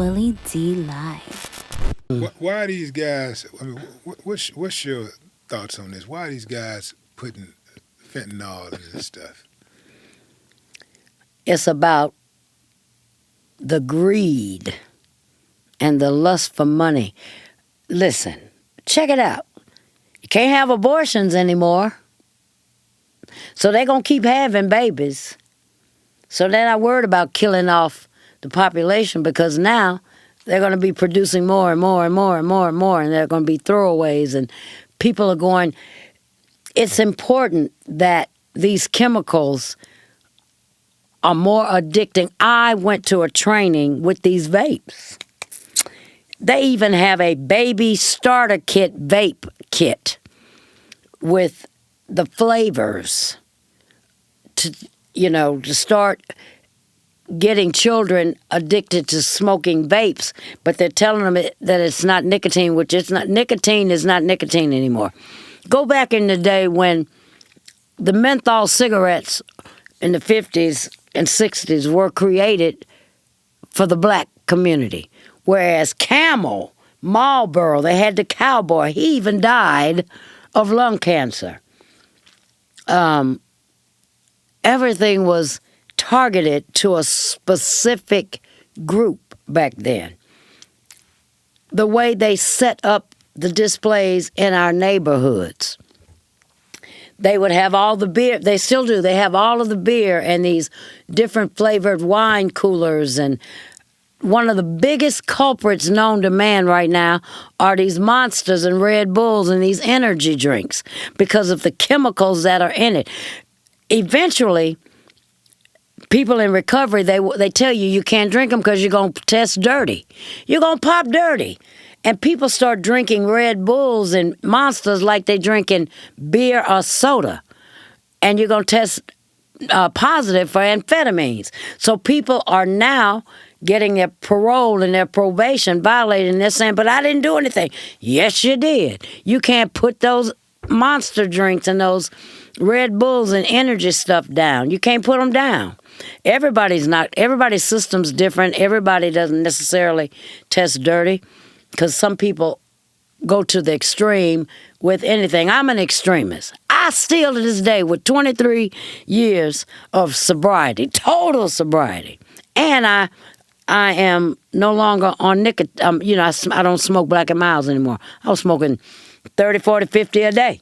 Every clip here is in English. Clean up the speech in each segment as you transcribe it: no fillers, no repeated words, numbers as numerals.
Willie D. Live. Why are these guys? I mean, what's your thoughts on this? Why are these guys putting fentanyl in this stuff? It's about the greed and the lust for money. Listen, check it out. You can't have abortions anymore. So they're going to keep having babies. So they're not worried about killing off the population because now they're going to be producing more and more and more and more and more, and they're going to be throwaways, and people are going. It's important that these chemicals are more addicting. I went to a training with these vapes. They even have a baby starter kit vape kit with the flavors to start getting children addicted to smoking vapes, but they're telling them that it's not nicotine, which it's not. Nicotine is not nicotine anymore. Go back in the day when the menthol cigarettes in the 50s and 60s were created for the black community, whereas Camel, Marlboro, they had the cowboy. He even died of lung cancer. Everything was targeted to a specific group back then. The way they set up the displays in our neighborhoods, they would have all the beer. They still do. They have all of the beer and these different flavored wine coolers. And one of the biggest culprits known to man right now are these Monsters and Red Bulls and these energy drinks because of the chemicals that are in it. Eventually, people in recovery, they tell you can't drink them because you're going to test dirty. You're going to pop dirty. And people start drinking Red Bulls and Monsters like they drinking beer or soda. And you're going to test positive for amphetamines. So people are now getting their parole and their probation violated. And they're saying, but I didn't do anything. Yes, you did. You can't put those Monster drinks and those Red Bulls and energy stuff down. You can't put them down. Everybody's system's different. Everybody doesn't necessarily test dirty because some people go to the extreme with anything. I'm an extremist. I still to this day with 23 years of sobriety, total sobriety. And I am no longer on nicotine. I don't smoke Black and Milds anymore. I was smoking 30, 40, 50 a day.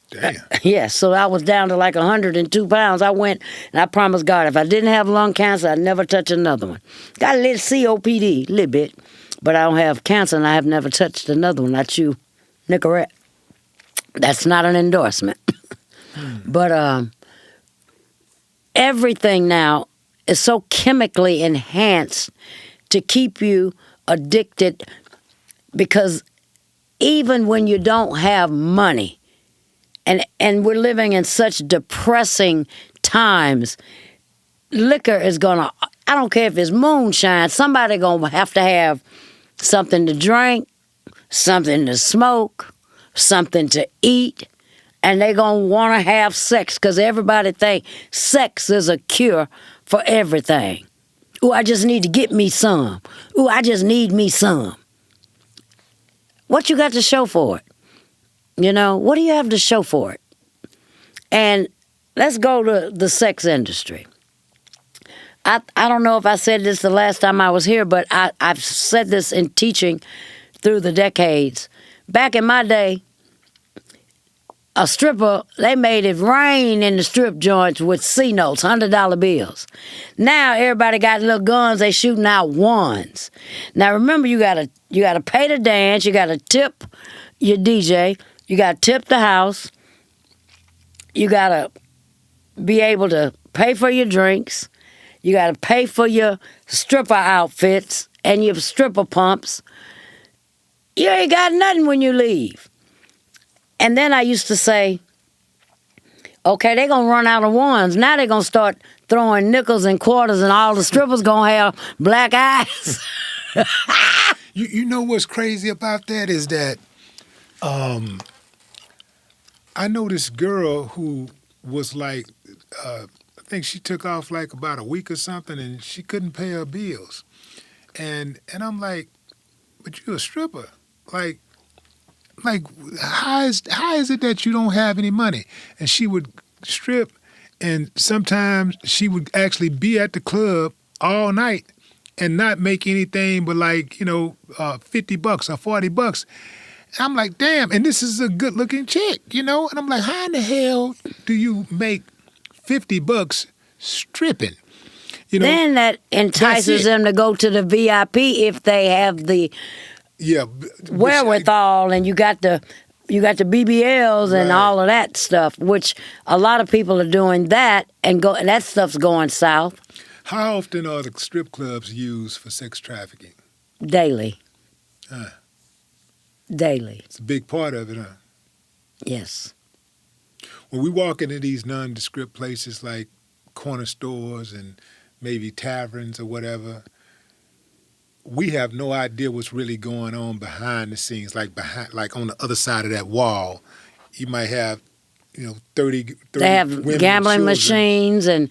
Damn. Yeah, so I was down to like 102 pounds. I went and I promised God if I didn't have lung cancer, I'd never touch another one. Got a little COPD, a little bit, but I don't have cancer and I have never touched another one. I chew Nicorette. That's not an endorsement. But everything now is so chemically enhanced to keep you addicted because even when you don't have money, and we're living in such depressing times, liquor is gonna, I don't care if it's moonshine, somebody gonna have to have something to drink, something to smoke, something to eat, and they gonna wanna have sex because everybody think sex is a cure for everything. Ooh, I just need to get me some. Ooh, I just need me some. What you got to show for it? What do you have to show for it? And let's go to the sex industry. I don't know if I said this the last time I was here, but I've said this in teaching through the decades. Back in my day, a stripper, they made it rain in the strip joints with C notes, $100 bills. Now everybody got little guns, they shooting out ones. Now remember, you gotta pay to dance, you gotta tip your DJ, you gotta tip the house, you gotta be able to pay for your drinks, you gotta pay for your stripper outfits and your stripper pumps. You ain't got nothing when you leave. And then I used to say, okay, they're going to run out of ones. Now they're going to start throwing nickels and quarters and all the strippers going to have black eyes. You know what's crazy about that is that I know this girl who was like, I think she took off like about a week or something and she couldn't pay her bills. and I'm like, but you're a stripper, like. Like, how is it that you don't have any money? And she would strip, and sometimes she would actually be at the club all night and not make anything but like, $50 or $40. And I'm like, damn, and this is a good looking chick, And I'm like, how in the hell do you make $50 stripping? Then that entices them to go to the VIP if they have the wherewithal, and you got the BBLs and all of that stuff, which a lot of people are doing that, and that stuff's going south. How often are the strip clubs used for sex trafficking? Daily. Daily. It's a big part of it, huh? Yes. When we walk into these nondescript places like corner stores and maybe taverns or whatever, we have no idea what's really going on behind the scenes, like on the other side of that wall. You might have, 30 They have women gambling and machines and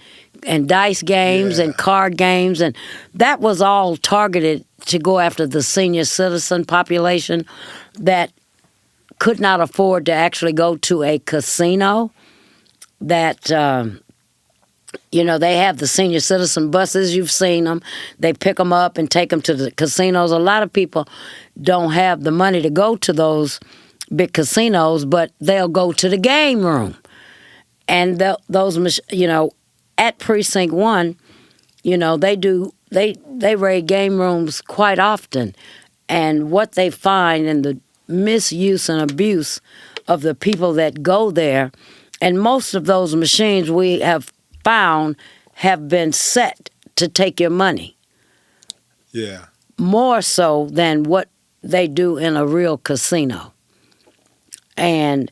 dice games and card games, and that was all targeted to go after the senior citizen population that could not afford to actually go to a casino. That they have the senior citizen buses. You've seen them. They pick them up and take them to the casinos. A lot of people don't have the money to go to those big casinos, but they'll go to the game room. And those, at Precinct 1, they raid game rooms quite often. And what they find in the misuse and abuse of the people that go there, and most of those machines we have found have been set to take your money. Yeah. More so than what they do in a real casino. And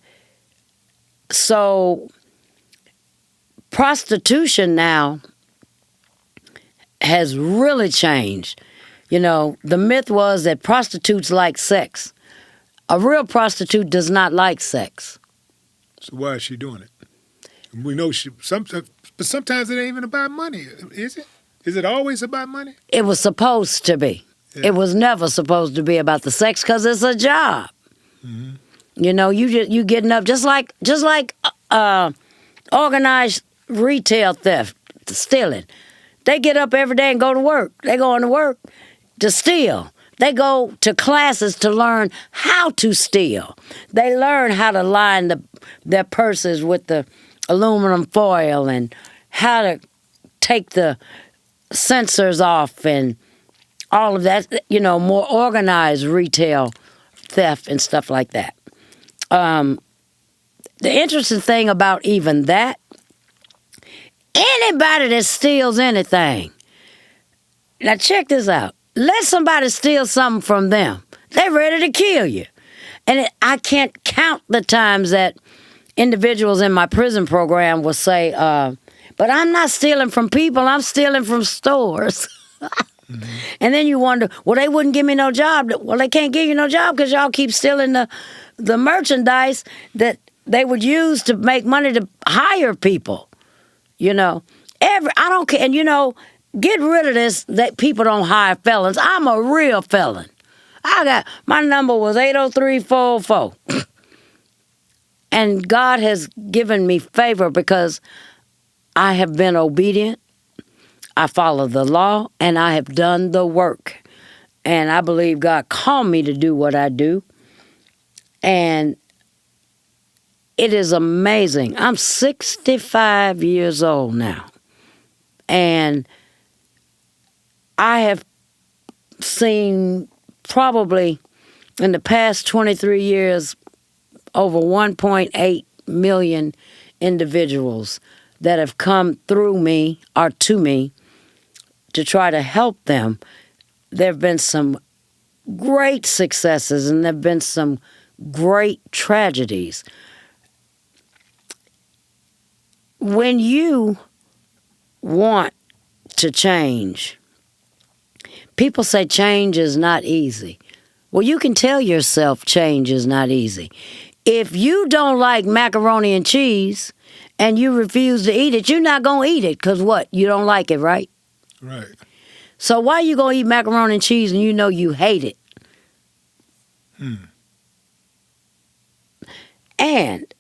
so prostitution now has really changed. The myth was that prostitutes like sex. A real prostitute does not like sex. So why is she doing it? We know but sometimes it ain't even about money, is it? Is it always about money? It was supposed to be. Yeah. It was never supposed to be about the sex because it's a job. Mm-hmm. You getting up just like organized retail theft, stealing. They get up every day and go to work. They go into work to steal. They go to classes to learn how to steal. They learn how to line their purses with the aluminum foil and how to take the sensors off and all of that, more organized retail theft and stuff like that. The interesting thing about even that, anybody that steals anything, now check this out. Let somebody steal something from them. They're ready to kill you. And I can't count the times that individuals in my prison program will say, but I'm not stealing from people, I'm stealing from stores. Mm-hmm. And then you wonder, well, they wouldn't give me no job. Well, they can't give you no job because y'all keep stealing the merchandise that they would use to make money to hire people. I don't care. And get rid of this that people don't hire felons. I'm a real felon. My number was 80344. And God has given me favor because I have been obedient. I follow the law, and I have done the work. And I believe God called me to do what I do. And it is amazing. I'm 65 years old now. And I have seen probably in the past 23 years over 1.8 million individuals that have come through me or to me to try to help them. There have been some great successes and there have been some great tragedies. When you want to change, people say change is not easy. Well, you can tell yourself change is not easy. If you don't like macaroni and cheese and you refuse to eat it, you're not going to eat it because what? You don't like it, right? Right. So why you gonna eat macaroni and cheese and you know you hate it? And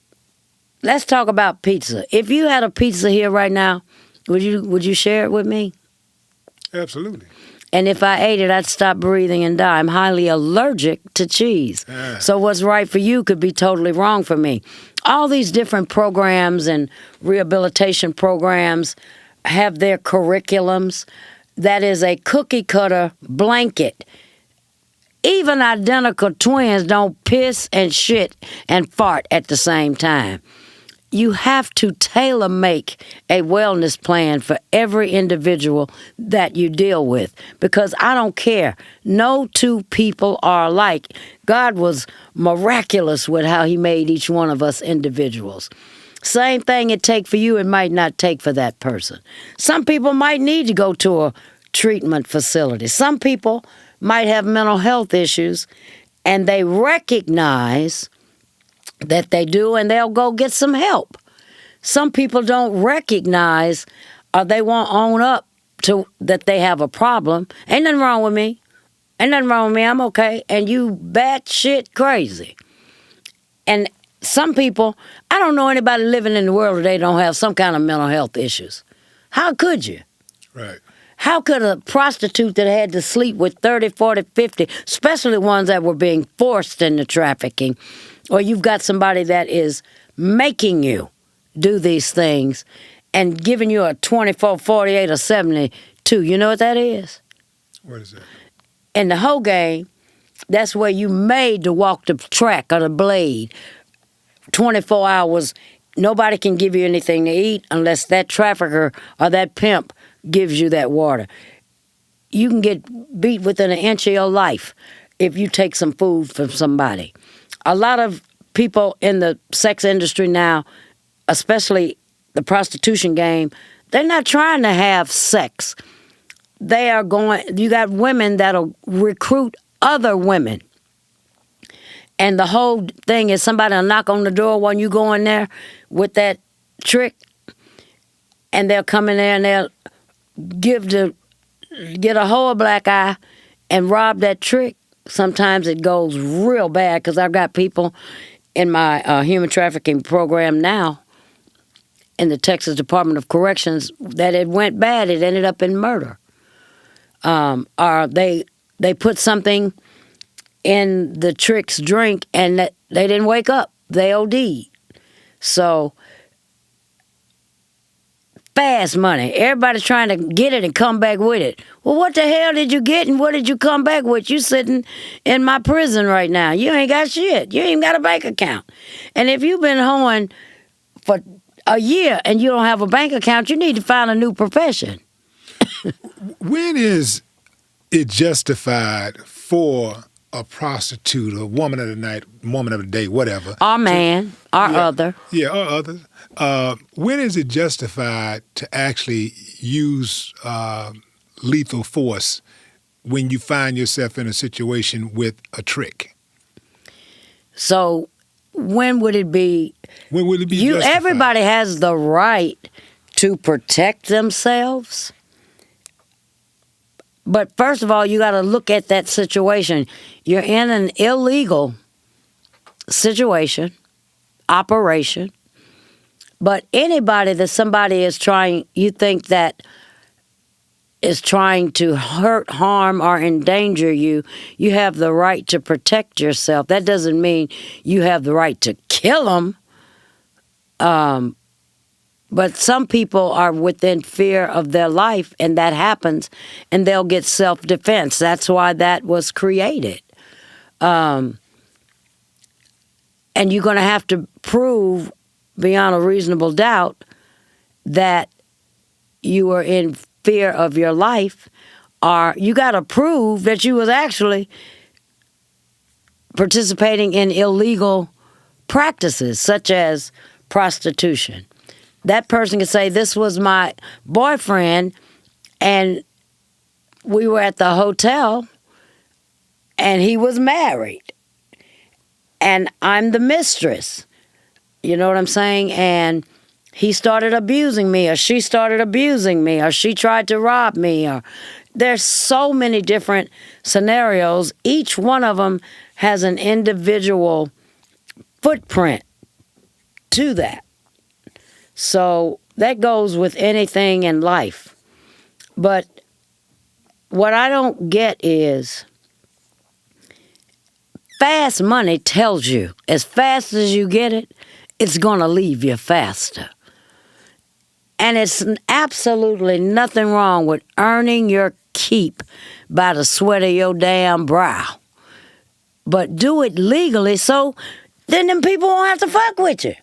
let's talk about pizza. If you had a pizza here right now, would you share it with me? Absolutely. And if I ate it, I'd stop breathing and die. I'm highly allergic to cheese. So what's right for you could be totally wrong for me. All these different programs and rehabilitation programs have their curriculums. That is a cookie cutter blanket. Even identical twins don't piss and shit and fart at the same time. You have to tailor make a wellness plan for every individual that you deal with, because I don't care. No two people are alike. God was miraculous with how he made each one of us individuals. Same thing it take for you, it might not take for that person. Some people might need to go to a treatment facility. Some people might have mental health issues, and they recognize that they do, and they'll go get some help. Some people don't recognize, or they won't own up to that they have a problem. Ain't nothing wrong with me. Ain't nothing wrong with me. I'm okay. And you batshit crazy. And some people, I don't know anybody living in the world today don't have some kind of mental health issues. How could you? Right. How could a prostitute that had to sleep with 30, 40, 50, especially ones that were being forced into trafficking, or you've got somebody that is making you do these things and giving you a 24, 48, or 72, you know what that is? What is that? In the whole game, that's where you made to walk the track or the blade 24 hours. Nobody can give you anything to eat unless that trafficker or that pimp gives you that water. You can get beat within an inch of your life if you take some food from somebody. A lot of people in the sex industry now, especially the prostitution game, they're not trying to have sex. They are going, you got women that'll recruit other women. And the whole thing is somebody will knock on the door when you go in there with that trick, and they'll come in there and they'll get a whole black eye and rob that trick. Sometimes it goes real bad, because I've got people in my human trafficking program now in the Texas Department of Corrections that it went bad. It ended up in murder. Or they put something in the trick's drink and they didn't wake up. They OD'd. So fast money. Everybody's trying to get it and come back with it. Well, what the hell did you get and what did you come back with? You sitting in my prison right now. You ain't got shit. You ain't even got a bank account. And if you've been hoeing for a year and you don't have a bank account, you need to find a new profession. When is it justified for a prostitute, a woman of the night, woman of the day, whatever? Our man, other. Yeah, or others. When is it justified to actually use lethal force when you find yourself in a situation with a trick? So when would it be? When would it be justified? Everybody has the right to protect themselves. But first of all, you got to look at that situation. You're in an illegal situation, operation. But anybody that somebody is trying, you think that is trying to hurt, harm, or endanger you, you have the right to protect yourself. That doesn't mean you have the right to kill them. But some people are within fear of their life, and that happens, and they'll get self-defense. That's why that was created. And you're going to have to prove beyond a reasonable doubt that you were in fear of your life, or you got to prove that you was actually participating in illegal practices, such as prostitution. That person can say, this was my boyfriend, and we were at the hotel, and he was married, and I'm the mistress. You know what I'm saying? And he started abusing me, or she started abusing me, or she tried to rob me, or there's so many different scenarios. Each one of them has an individual footprint to that. So that goes with anything in life. But what I don't get is fast money tells you as fast as you get it, it's going to leave you faster. And it's absolutely nothing wrong with earning your keep by the sweat of your damn brow. But do it legally so then them people won't have to fuck with you.